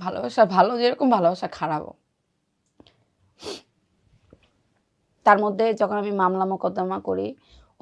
ভালোবাসা ভালো যেরকম ভালোবাসা খারাপও। তার মধ্যে যখন আমি মামলা মোকদ্দমা করি,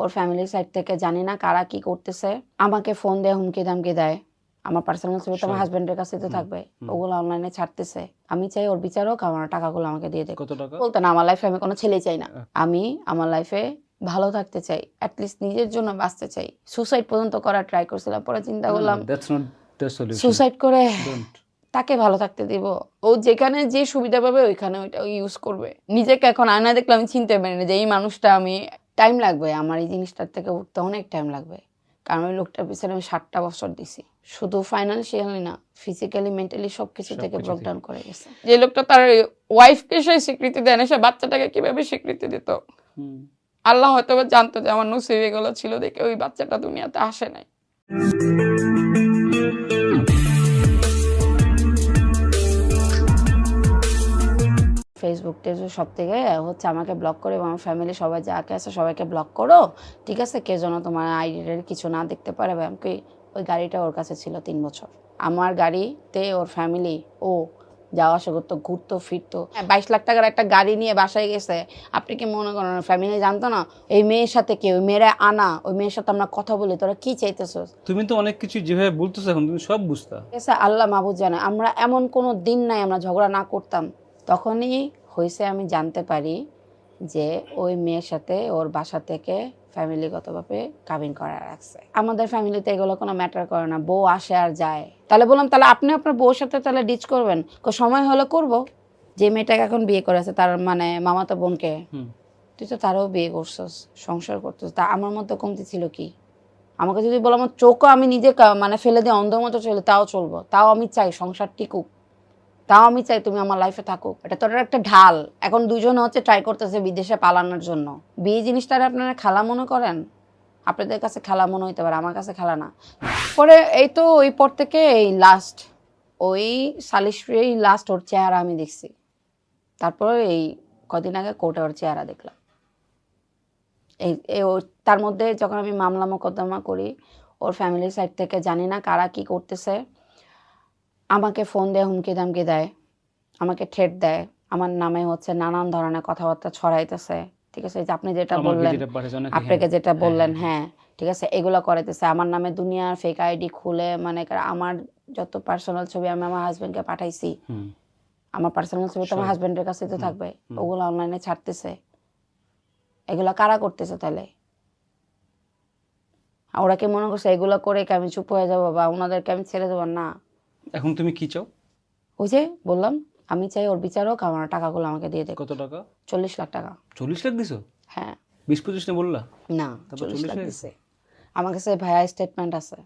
ওর ফ্যামিলির সাইড থেকে জানি না কারা কি করতেছে, আমাকে ফোন দিয়ে হুমকি ধামকি দেয়। আমার পার্সোনাল ছবি তো আমার হাজবেন্ডের কাছে তো থাকবে, ওগুলো অনলাইনে ছাড়তেছে। আমি চাই ওর বিচার হোক, আমার টাকাগুলো আমাকে দিয়ে দেয়। বলতে না, আমার লাইফে আমি কোনো ছেলে চাই না। আমি আমার লাইফে ভালো থাকতে চাই, অ্যাটলিস্ট নিজের জন্য বাঁচতে চাই। সুসাইড পর্যন্ত করার ট্রাই করছিলাম, পরে চিন্তা করলাম সুসাইড করে তাকে ভালো থাকতে দিব। ও যেখানে যে সুবিধা পাবে ওইখানে ওইটা ইউজ করবে। নিজেকে এখন আয়না দেখলে আমি চিনতে পারি না যে এই মানুষটা, আমি টাইম লাগবে আমার এই জিনিসটার থেকে উঠতে, অনেক টাইম লাগবে। কারণ ওই লোকটার পিছনে আমি 7টা বছর দিছি। শুধু ফাইন্যান্সিয়ালি না, ফিজিক্যালি মেন্টালি সবকিছু থেকে ব্রেকডাউন করে গেছে। যে লোকটা তার ওয়াইফকে সে স্বীকৃতি দেয় না, সে বাচ্চাটাকে কিভাবে স্বীকৃতি দিত? আল্লাহ হয়তো জানতো যে আমার নসিব এগুলো ছিল দেখে ওই বাচ্চাটা দুনিয়াতে আসে নাই। ফেসবুক টেজও সব থেকে হচ্ছে আমাকে ব্লক করে, এবং আমার ফ্যামিলি সবাই যাকে আছে সবাইকে ব্লক করো, ঠিক আছে? কেউ যেন তোমার আইডিটার কিছু না দেখতে পারে। আমাকে ওই গাড়িটা ওর কাছে ছিল 3 বছর। আমার গাড়িতে ওর ফ্যামিলি ও যাওয়া আসা করতো, ঘুরতো ফিরতো। 22 লাখ টাকার একটা গাড়ি নিয়ে বাসায় গেছে। আপনি কি মনে করেন ফ্যামিলি জানতো না এই মেয়ের সাথে কে? ওই মেয়েরা আনা, ওই মেয়ের সাথে আমরা কথা বলি, তোরা কি চাইতেছস? তুমি তো অনেক কিছু যেভাবে বলতেছো এখন তুমি সব বুঝতা। আল্লাহ মাহবুব জানে, আমরা এমন কোনো দিন নাই আমরা ঝগড়া না করতাম। তখনই হয়েছে আমি জানতে পারি যে ওই মেয়ের সাথে ওর বাসা থেকে ফ্যামিলিগতভাবে কাবিন করা রাখছে। আমাদের ফ্যামিলিতে এগুলো কোনো ম্যাটার করে না, বউ আসে আর যায়। তাহলে বললাম তাহলে আপনি আপনার বউর সাথে তাহলে ডিচ করবেন, সময় হলে করব। যে মেয়েটাকে এখন বিয়ে করেছে তার মানে মামাতো বোনকে, তুই তো তারও বিয়ে করছস, সংসার করতেছ, তা আমার মতো কমতি ছিল কি? আমাকে যদি বলো আমার চোখও আমি নিজে মানে ফেলে দিয়ে অন্ধ মতো চলে তাও চলবো, তাও আমি চাই সংসার টিকুক, তাও আমি চাই তুমি আমার লাইফে থাকুক। এটা তোর একটা ঢাল। এখন দুজন হচ্ছে ট্রাই করতেছে বিদেশে পালানোর জন্য। বিয়ে জিনিসটা আপনারা খেলা মনে করেন, আপনাদের কাছে খেলা মনে হইতে পারে, আমার কাছে খেলা না। পরে এই তো ওই পর থেকে এই লাস্ট ওই সালিশি লাস্ট ওর চেহারা আমি দেখছি। তারপর এই কদিন আগে কোর্টে ওর চেহারা দেখলাম। তার মধ্যে যখন আমি মামলা মোকদ্দমা করি, ওর ফ্যামিলির সাইড থেকে জানি না কারা কি করতেছে, আমাকে ফোন দিয়ে হুমকি ধামকি দেয়, আমাকে থ্রেট দেয়, আমার নামে হচ্ছে নানান ধরনের কথাবার্তা ছড়াইতেছে, ঠিক আছে? যে আপনি যেটা বললেন, আপনাকে যেটা বললেন, হ্যাঁ ঠিক আছে, এগুলো করাইতেছে। আমার নামে দুনিয়ার ফেক আইডি খুলে, মানে আমার যত পার্সোনাল ছবি আমি আমার হাজবেন্ডকে পাঠাইছি, আমার পার্সোনাল ছবি তো আমার হাজবেন্ডের কাছে তো থাকবে, ওগুলো অনলাইনে ছাড়তেছে। এগুলা কারা করতেছে তাহলে? ওরা কি মনে করছে এগুলো করে কি আমি চুপ হয়ে যাবো বা ওনাদেরকে আমি ছেড়ে দেবো? না। এখন তুমি কি চাও? ওই যে বললাম, আমি চাই ওর বিচার হোক, আমার টাকাগুলো আমাকে দিয়ে দেয়। কত টাকা? 40 লাখ টাকা। 40 লাখ দিছো? হ্যাঁ। 20-25 না বললা? না, 40 লাখ দিছে। আমার কাছে ভাইয়া স্টেটমেন্ট আছে।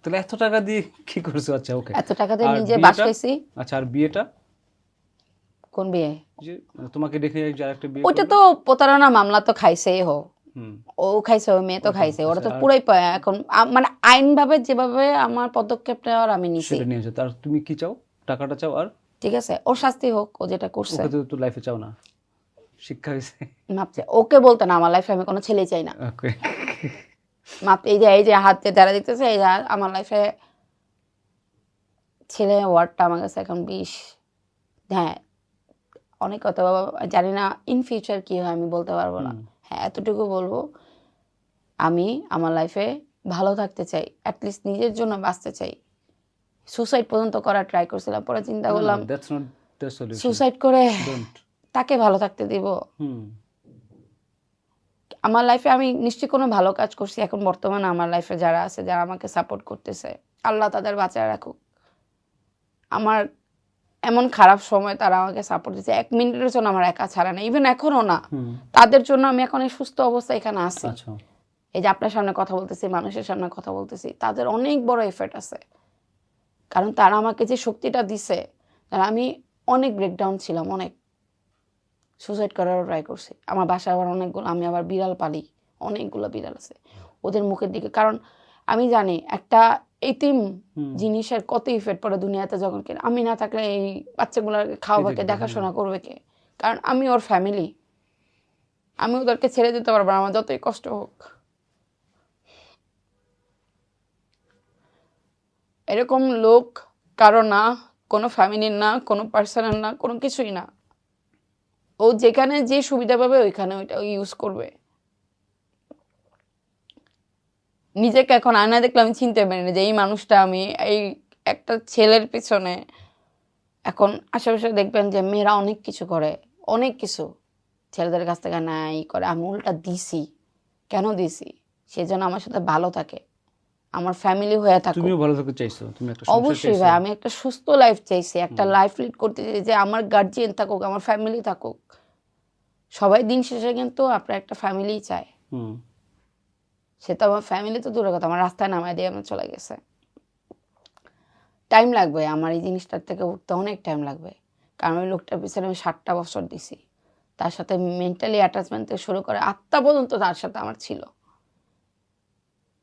তাহলে এত টাকা দিয়ে কি করছো? আচ্ছা ওকে, এত টাকা দিয়ে নিজে বাসাইছি। আচ্ছা আর বিয়েটা? কোন বিয়ে? যে তোমাকে দেখে আরেকটা বিয়ে? ওইটা তো প্রতারণা মামলা তো খাইছেই হোক, ও খাইছে, ওই মেয়ে তো খাইছে, ওরা তো পুরাই এখন মানে আইনভাবে যেভাবে আমার পদক্ষেপ নেওয়ার আমি নিছি সেটা নিয়েছো। তার তুমি কি চাও? টাকাটা চাও আর? ঠিক আছে, ওর শাস্তি হোক, ও যেটা করছে। ওকে তো লাইফে চাও না? শিক্ষা হয়েছে? মাপছে ওকে বলতে না, আমার লাইফে আমি কোনো ছেলে চাই না। ওকে মাপ এই যে হাতে যারা দেখতেছে, এই আমার লাইফে ছেলে ওয়ার্ডটা আমার কাছে এখন 20। হ্যাঁ অনেক কথা বাবা, জানি না ইন ফিউচার কি হয় আমি বলতে পারবো না। হ্যাঁ এতটুকু বলবো, আমি আমার লাইফে ভালো থাকতে চাই, অ্যাটলিস্ট নিজের জন্য বাঁচতে চাই। সুসাইড পর্যন্ত করার ট্রাই করছিলাম, পরে চিন্তা করলাম সুসাইড করে তাকে ভালো থাকতে দিব। আমার লাইফে আমি নিশ্চয়ই কোনো ভালো কাজ করছি। এখন বর্তমানে আমার লাইফে যারা আছে, যারা আমাকে সাপোর্ট করতেছে, আল্লাহ তাদের বাঁচায় রাখুক। আমার এমন খারাপ সময় তারা আমাকে সাপোর্ট দিচ্ছে, 1 মিনিটের জন্য আমার একা ছাড়া না, ইভেন এখনো না। তাদের জন্য আমি এখন এই সুস্থ অবস্থায় এখানে আছি। এই যে আপনার সামনে কথা বলতেছি, মানুষের সামনে কথা বলতেছি, তাদের অনেক বড় এফেক্ট আছে। কারণ তারা আমাকে যে শক্তিটা দিছে, তারা আমি অনেক ব্রেকডাউন ছিলাম, অনেক সুসাইড করারও ট্রাই করছি। আমার বাসায় আবার অনেকগুলো, আমি আবার বিড়াল পালি, অনেকগুলো বিড়াল আছে, ওদের মুখের দিকে। কারণ আমি জানি একটা এতিম জিনিসের কত ইফেক্ট পড়ে দুনিয়াতে, যখন কিনা আমি না থাকলে এই বাচ্চাগুলোকে খাওয়াকে দেখাশোনা করবে কে? কারণ আমি ওর ফ্যামিলি, আমি ওদেরকে ছেড়ে দিতে পারবো না, আমার যতই কষ্ট হোক। এরকম লোক কারো না, কোনো ফ্যামিলির না, কোনো পার্সোনাল না, কোনো কিছুই না। ও যেখানে যে সুবিধা পাবে ওইখানে ওইটা ইউজ করবে। নিজেকে এখন আয়না দেখলে আমি চিনতে পারি না যে এই মানুষটা আমি। এই একটা ছেলের পিছনে এখন আশেপাশে দেখবেন যে মেয়েরা অনেক কিছু করে, অনেক কিছু ছেলেদের কাছ থেকে নেয় করে। আমি উল্টা দিছি। কেন দিছি? সে যেন আমার সাথে ভালো থাকে, আমার ফ্যামিলি হয়ে থাকে। তুমিও ভালো থাকতে চাইছো, তুমি একটা সংসার অবশ্যই চাইছো। ভাই, আমি একটা সুস্থ লাইফ চাইছি, একটা লাইফ লিড করতে চাই যে আমার গার্জিয়ান থাকুক, আমার ফ্যামিলি থাকুক। সবাই দিন শেষে কিন্তু আপনার একটা ফ্যামিলি চায়। হুম। সে তো আমার ফ্যামিলি তো দূরের কথা, আমার রাস্তায় নামায় দিয়ে আমার চলে গেছে। টাইম লাগবে আমার এই জিনিসটার থেকে উঠতে, অনেক টাইম লাগবে। কারণ ওই লোকটার পিছনে আমি 7টা বছর দিছি। তার সাথে মেন্টালি অ্যাটাচমেন্ট থেকে শুরু করে আত্মা পর্যন্ত তার সাথে আমার ছিল।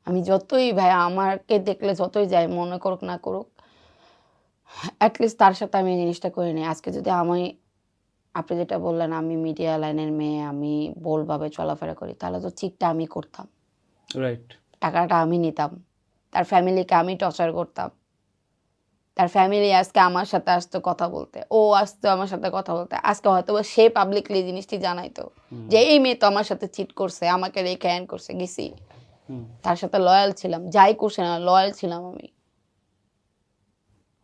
আমি যতই ভাই আমাকে দেখলে যতই যাই মনে করুক না করুক, অ্যাটলিস্ট তার সাথে আমি এই জিনিসটা করে নিই। আজকে যদি আমি, আপনি যেটা বললেন আমি মিডিয়া লাইনের মেয়ে, আমি বোলভাবে চলাফেরা করি, তাহলে তো চিটটা আমি করতাম, রাইট। টাকাটা আমি নিতাম, তার ফ্যামিলিকে আমি টর্চার করতাম। তার ফ্যামিলি আজকে আমার সাথে আসতো কথা বলতে, ও আসতো আমার সাথে কথা বলতে, আজকে হয়তো সে পাবলিকলি জিনিসটি জানাইতো যে এই মেয়ে তো আমার সাথে চিট করছে, আমাকে রেখে অ্যান করছে, গেছি। তার সাথে লয়াল ছিলাম, যাই করছে না লয়াল ছিলাম আমি।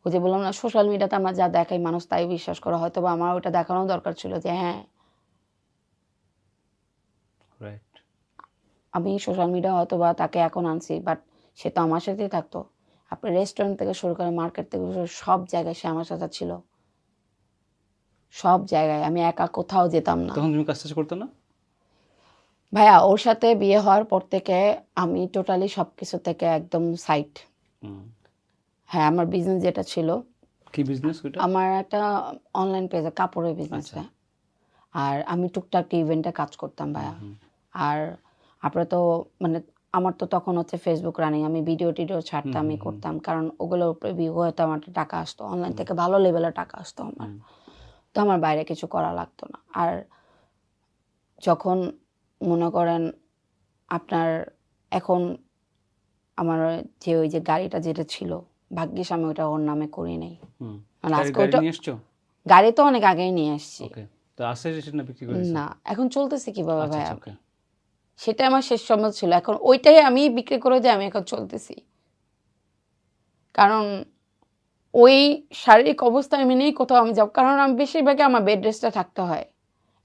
ওই যে বললাম না, সোশ্যাল মিডিয়াতে আমরা যা দেখাই মানুষ তাই বিশ্বাস করে। হয়তো বা আমার ওটা দেখানো দরকার ছিল যে হ্যাঁ রাইট। আমি সোশ্যাল মিডিয়া হয়তো বা তাকে এখন আনছি, বাট সে তো আমার সাথেই থাকতো। আপনার রেস্টুরেন্ট থেকে শুরু করে মার্কেট থেকে শুরু করে সব জায়গায় সে আমার সাথে ছিল, সব জায়গায়। আমি একা কোথাও যেতাম না। তখন তুমি কাজ টাজ করতে না? ভাইয়া ওর সাথে বিয়ে হওয়ার পর থেকে আমি টোটালি সব কিছু থেকে একদম সাইড। হ্যাঁ, আমার বিজনেস যেটা ছিল, কি বিজনেস ওটা? আমার একটা অনলাইন পেজে কাপড়ের বিজনেস। আচ্ছা। আর আমি টুকটাক ইভেন্টে কাজ করতাম ভাইয়া। আর আপনারা তো মানে আমার তো তখন হচ্ছে ফেসবুক রানিং, আমি ভিডিও টিডিও ছাড়তাম, আমি করতাম, কারণ ওগুলোর উপরে ভিউ হয়তো আমার টাকা আসতো, অনলাইন থেকে ভালো লেভেলের টাকা আসতো আমার। তো আমার বাইরে কিছু করা লাগতো না। আর যখন মনে করেন আপনার এখন আমার যে ওই যে গাড়িটা যেটা ছিল, ভাগ্যিস আমি ওটা ওর নামে করি নাই। মানে আজকে গাড়ি ওটা নিয়ে এসছো? গাড়ি তো অনেক আগেই নিয়ে আসছি। ওকে, তো আছে সেটা না বিক্রি করেছো? না, এখন চলতেছে কিভাবে আচ্ছা ভাইয়া? ওকে। সেটা আমার শেষ সম্বল ছিল, এখন ওইটাই আমি বিক্রি করে দিয়ে আমি এখন চলতেছি। কারণ ওই শারীরিক অবস্থা মেনেই কোথাও আমি যাব, কারণ আমি বেশিরভাগই আমার বেড রেস্টে থাকতে হয়।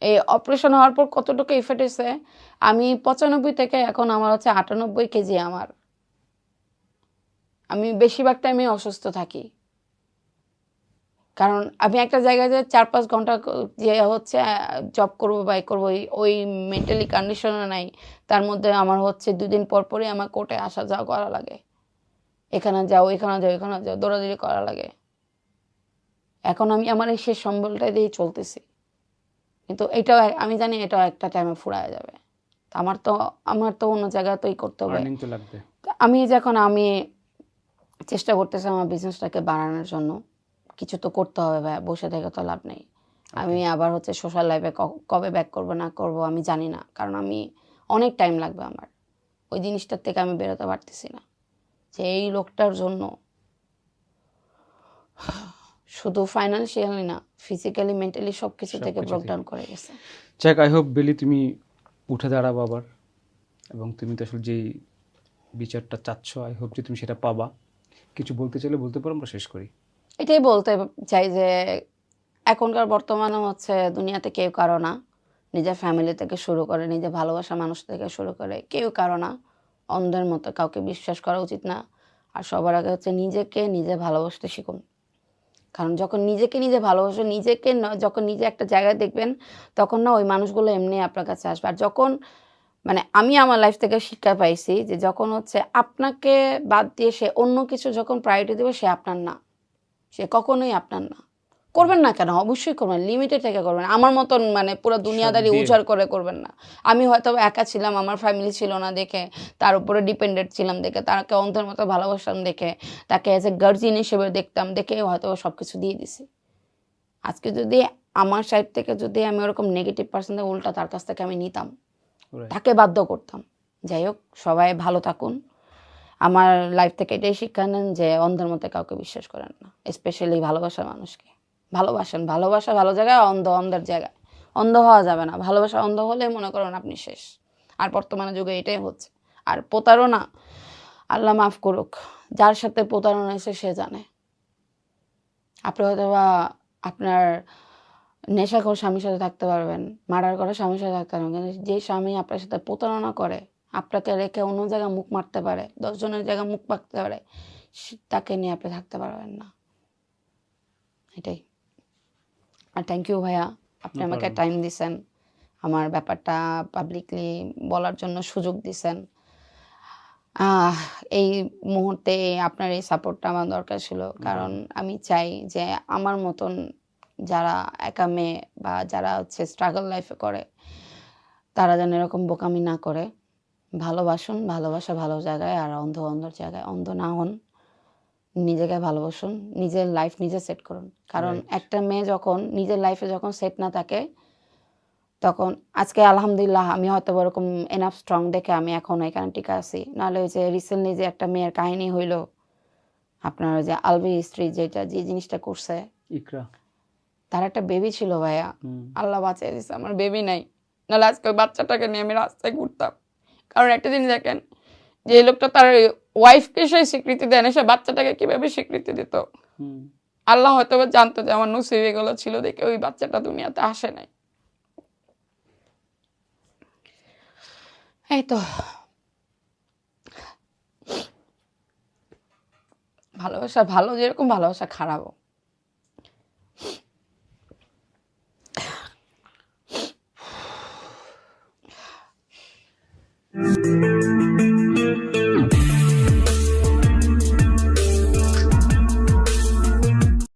এই অপারেশন হওয়ার পর কতটুকু ইফেক্ট হয়েছে, আমি 95 থেকে এখন আমার হচ্ছে 98 কেজি আমার। আমি বেশিরভাগ টাইমে অসুস্থ থাকি, কারণ আমি একটা জায়গায় যে 4-5 ঘন্টা যে হচ্ছে জব করবো বাই করবো, ওই মেন্টালি কন্ডিশনে নাই। তার মধ্যে আমার হচ্ছে 2 দিন পর পরই আমার কোর্টে আসা যাওয়া করা লাগে, এখানে যাও এখানে যাও এখানে যাও, দৌড়াদৌড়ি করা লাগে। এখন আমি আমার এই শেষ সম্বলটা দিয়েই চলতেছি, কিন্তু এটাও আমি জানি এটাও একটা টাইমে ফুরায় যাবে। আমার তো অন্য জায়গাতেই করতে হবে। আর্নিং তো লাগবে। আমি চেষ্টা করতেছি আমার বিজনেসটাকে বাড়ানোর জন্য। কিছু তো করতে হবে ভাই, বসে থেকে তো লাভ নেই। আমি আবার হচ্ছে সোশ্যাল লাইফে কবে ব্যাক করবো না করবো আমি জানি না, কারণ আমি অনেক টাইম লাগবে আমার। ওই জিনিসটার থেকে আমি বেরোতে পারতেছি না, যে এই লোকটার জন্য শুধু ফাইন্যান্সিয়ালি না, ফিজিক্যালি মেন্টালি সব কিছু থেকে ব্রেকডাউন করে গেছে। যাক, আই হোপ বেলি তুমি উঠে দাঁড়াবো আবার, এবং তুমি তো আসলে যেই বিচারটা চাচ্ছ আই হোপ যে তুমি সেটা পাবা। কিছু বলতে চাইলে বলতে পারো, আমরা শেষ করি। এটাই বলতে চাই যে এখনকার বর্তমানে হচ্ছে দুনিয়াতে কেউ কারো না, নিজের ফ্যামিলি থেকে শুরু করে নিজের ভালোবাসা মানুষ থেকে শুরু করে কেউ কারো না। অন্ধের মতো কাউকে বিশ্বাস করা উচিত না। আর সবার আগে হচ্ছে নিজেকে নিজে ভালোবাসতে শিখুন, কারণ যখন নিজেকে নিজে ভালোবাসবেন, যখন নিজে একটা জায়গায় দেখবেন, তখন না ওই মানুষগুলো এমনি আপনার কাছে আসবে। আর যখন মানে আমি আমার লাইফ থেকে শিক্ষা পাইছি যে যখন হচ্ছে আপনাকে বাদ দিয়ে সে অন্য কিছু যখন প্রায়োরিটি দেবে, সে আপনার না, সে কখনোই আপনার না। করবেন না কেন, অবশ্যই করবেন, লিমিটেড থেকে করবেন। আমার মতন মানে পুরো দুনিয়াদারি উজাড় করে করবেন না। আমি হয়তো একা ছিলাম, আমার ফ্যামিলি ছিল না দেখে, তার উপরে ডিপেন্ডেন্ট ছিলাম দেখে, তাকে অন্ধের মতো ভালোবাসতাম দেখে, তাকে অ্যাজ এ গার্জিয়ান হিসেবে দেখতাম দেখে হয়তো সব কিছু দিয়ে দিছি। আজকে যদি আমার সাইড থেকে যদি আমি ওরকম নেগেটিভ পার্সেন্টে উল্টা তার কাছ থেকে আমি নিতাম, তাকে বাধ্য করতাম। যাই হোক, সবাই ভালো থাকুন। আমার লাইফ থেকে এটাই শিক্ষা নেন যে অন্ধের মধ্যে কাউকে বিশ্বাস করেন না, স্পেশালি ভালোবাসার মানুষকে। ভালোবাসেন, ভালোবাসা ভালো জায়গায়, অন্ধ অন্ধের জায়গায়। অন্ধ হওয়া যাবে না, ভালোবাসা অন্ধ হলে মনে করেন আপনি শেষ। আর বর্তমানে যুগে এটাই হচ্ছে। আর প্রতারণা, আল্লাহ মাফ করুক, যার সাথে প্রতারণা হয়েছে সে জানে। আপনি হয়তো বা আপনার নেশাখোর স্বামীর সাথে থাকতে পারবেন, মার্ডার করা স্বামীর সাথে থাকতে পারবেন, কিন্তু যে স্বামী আপনার সাথে প্রতারণা করে, আপনাকে রেখে অন্য জায়গায় মুখ মারতে পারে, 10 জনের জায়গায় মুখ মারতে পারে, তাকে নিয়ে আপনি থাকতে পারবেন না। এটাই। আর থ্যাংক ইউ ভাইয়া, আপনি আমাকে টাইম দিছেন, আমার ব্যাপারটা পাবলিকলি বলার জন্য সুযোগ দিছেন। এই মুহূর্তে আপনার এই সাপোর্টটা আমার দরকার ছিল, কারণ আমি চাই যে আমার মতন যারা একা মেয়ে বা যারা হচ্ছে স্ট্রাগল লাইফে করে, তারা যেন এরকম বোকামি না করে। ভালোবাসুন, ভালোবাসা ভালো জায়গায়, আর অন্ধ অন্ধর জায়গায়। অন্ধ না হন, নিজেকে ভালোবাসুন, নিজের লাইফ নিজে সেট করুন। কারণ একটা মেয়ে যখন নিজের লাইফে যখন সেট না থাকে, তখন আজকে আলহামদুলিল্লাহ আমি হয়তো ওরকম এনাফ স্ট্রং দেখে আমি এখন এখানে টিকে আছি। নাহলে ওই যে রিসেন্টলি যে একটা মেয়ের কাহিনী হইল, আপনার ওই যে আলবি স্ত্রী যেটা যে জিনিসটা করছে, ইকরা, তার একটা বেবি ছিল ভাইয়া, আল্লাহ বাঁচিয়ে দিচ্ছে, আমার বেবি নাই, নাহলে আজকে ওই বাচ্চাটাকে নিয়ে আমি রাস্তায় ঘুরতাম। কারণ একটা জিনিস দেখেন, যে লোকটা তার ওয়াইফকে সে স্বীকৃতি দেয় না, সে বাচ্চাটাকে কিভাবে স্বীকৃতি দিত? আল্লাহ হয়তো জানতো যে আমার নসিব এগুলো ছিল দেখে ওই বাচ্চাটা দুনিয়াতে আসে নাই। এই তো ভালোবাসা ভালো, যেরকম ভালোবাসা খারাপও।